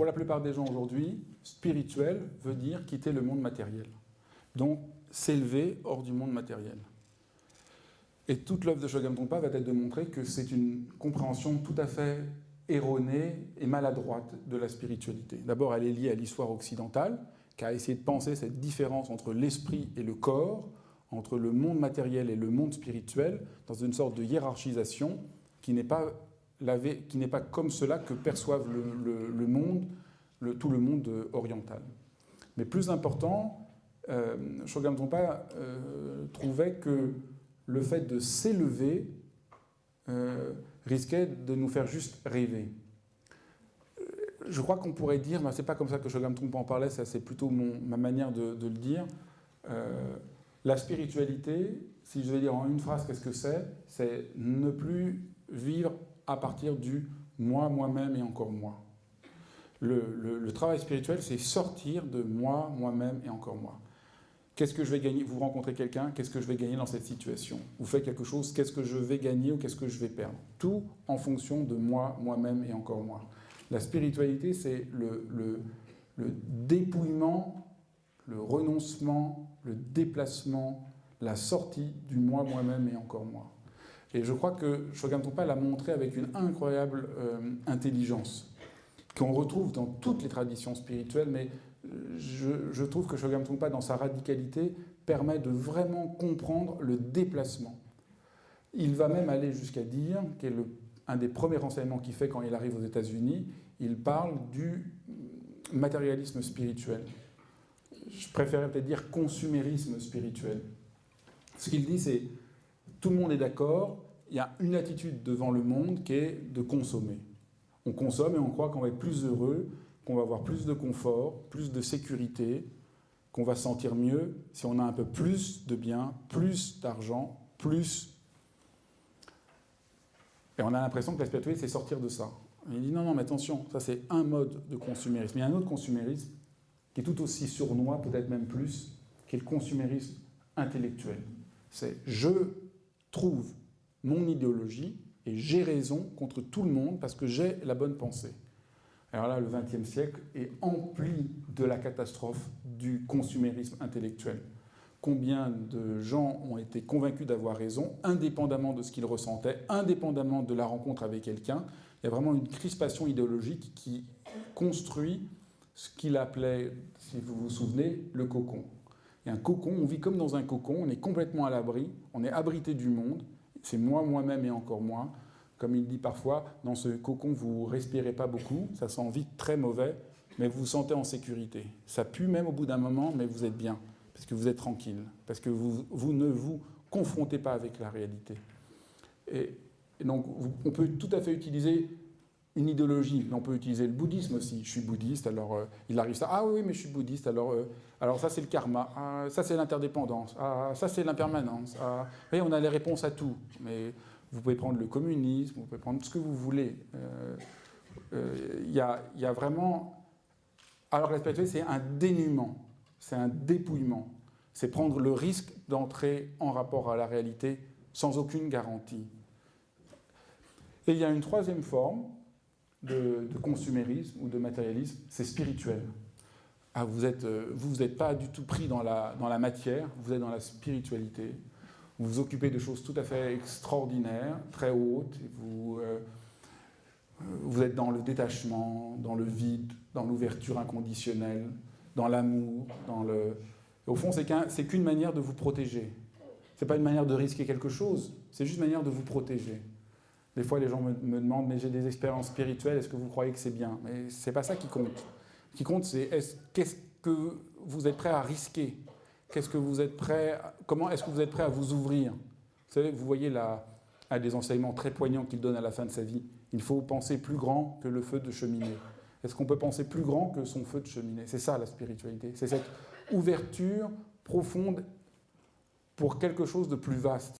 pour la plupart des gens aujourd'hui, spirituel veut dire quitter le monde matériel. Donc, s'élever hors du monde matériel. Et toute l'œuvre de Shogam Trungpa va être de montrer que c'est une compréhension tout à fait erronée et maladroite de la spiritualité. D'abord, elle est liée à l'histoire occidentale, qui a essayé de penser cette différence entre l'esprit et le corps, entre le monde matériel et le monde spirituel, dans une sorte de hiérarchisation qui n'est pas comme cela que perçoivent le monde, tout le monde oriental. Mais plus important, Shogam Trungpa trouvait que le fait de s'élever risquait de nous faire juste rêver. Je crois qu'on pourrait dire, mais c'est pas comme ça que Shogam Trungpa en parlait, ça c'est plutôt ma manière de le dire. La spiritualité, si je vais dire en une phrase qu'est-ce que c'est ne plus vivre à partir du moi, moi-même et encore moi. Le travail spirituel, c'est sortir de moi, moi-même et encore moi. Qu'est-ce que je vais gagner? Vous rencontrez quelqu'un, qu'est-ce que je vais gagner dans cette situation? Vous faites quelque chose, qu'est-ce que je vais gagner ou qu'est-ce que je vais perdre? Tout en fonction de moi, moi-même et encore moi. La spiritualité, c'est le dépouillement, le renoncement, le déplacement, la sortie du moi, moi-même et encore moi. Et je crois que Shogam Trungpa l'a montré avec une incroyable intelligence, qu'on retrouve dans toutes les traditions spirituelles, mais je trouve que Shogam Trungpa, dans sa radicalité, permet de vraiment comprendre le déplacement. Il va même aller jusqu'à dire, qui est un des premiers renseignements qu'il fait quand il arrive aux États-Unis, il parle du matérialisme spirituel. Je préférerais peut-être dire consumérisme spirituel. Ce qu'il dit, c'est tout le monde est d'accord, il y a une attitude devant le monde qui est de consommer. On consomme et on croit qu'on va être plus heureux, qu'on va avoir plus de confort, plus de sécurité, qu'on va se sentir mieux si on a un peu plus de biens, plus d'argent, plus... Et on a l'impression que la spiritualité, c'est sortir de ça. Et il dit non, mais attention, ça c'est un mode de consumérisme. Il y a un autre consumérisme qui est tout aussi sournois, peut-être même plus, qui est le consumérisme intellectuel. C'est je trouve mon idéologie et j'ai raison contre tout le monde parce que j'ai la bonne pensée. Alors là, le XXe siècle est empli de la catastrophe du consumérisme intellectuel. Combien de gens ont été convaincus d'avoir raison, indépendamment de ce qu'ils ressentaient, indépendamment de la rencontre avec quelqu'un. Il y a vraiment une crispation idéologique qui construit ce qu'il appelait, si vous vous souvenez, le cocon. Il y a un cocon, on vit comme dans un cocon, on est complètement à l'abri, on est abrité du monde, c'est moi, moi-même et encore moi. Comme il dit parfois, dans ce cocon, vous ne respirez pas beaucoup, ça sent vite très mauvais, mais vous vous sentez en sécurité. Ça pue même au bout d'un moment, mais vous êtes bien, parce que vous êtes tranquille, parce que vous ne vous confrontez pas avec la réalité. Et donc, on peut tout à fait utiliser une idéologie, on peut utiliser le bouddhisme aussi. Je suis bouddhiste, alors il arrive ça. Ah oui, mais je suis bouddhiste, alors ça c'est le karma, ça c'est l'interdépendance, ça c'est l'impermanence. Vous voyez, on a les réponses à tout, mais vous pouvez prendre le communisme, vous pouvez prendre ce que vous voulez. Il y a vraiment... Alors la spiritualité, c'est un dénuement, c'est un dépouillement, c'est prendre le risque d'entrer en rapport à la réalité sans aucune garantie. Et il y a une troisième forme de consumérisme ou de matérialisme, c'est spirituel. Vous n'êtes pas du tout pris dans la matière, vous êtes dans la spiritualité. Vous vous occupez de choses tout à fait extraordinaires, très hautes. Vous êtes dans le détachement, dans le vide, dans l'ouverture inconditionnelle, dans l'amour. Au fond, c'est qu'une manière de vous protéger. Ce n'est pas une manière de risquer quelque chose, c'est juste une manière de vous protéger. Des fois, les gens me demandent, mais j'ai des expériences spirituelles, est-ce que vous croyez que c'est bien? Mais ce n'est pas ça qui compte. Ce qui compte, c'est qu'est-ce que vous êtes prêt à risquer? Comment est-ce que vous êtes prêt à vous ouvrir? Vous savez, vous voyez un des enseignements très poignants qu'il donne à la fin de sa vie. Il faut penser plus grand que le feu de cheminée. Est-ce qu'on peut penser plus grand que son feu de cheminée? C'est ça la spiritualité. C'est cette ouverture profonde pour quelque chose de plus vaste.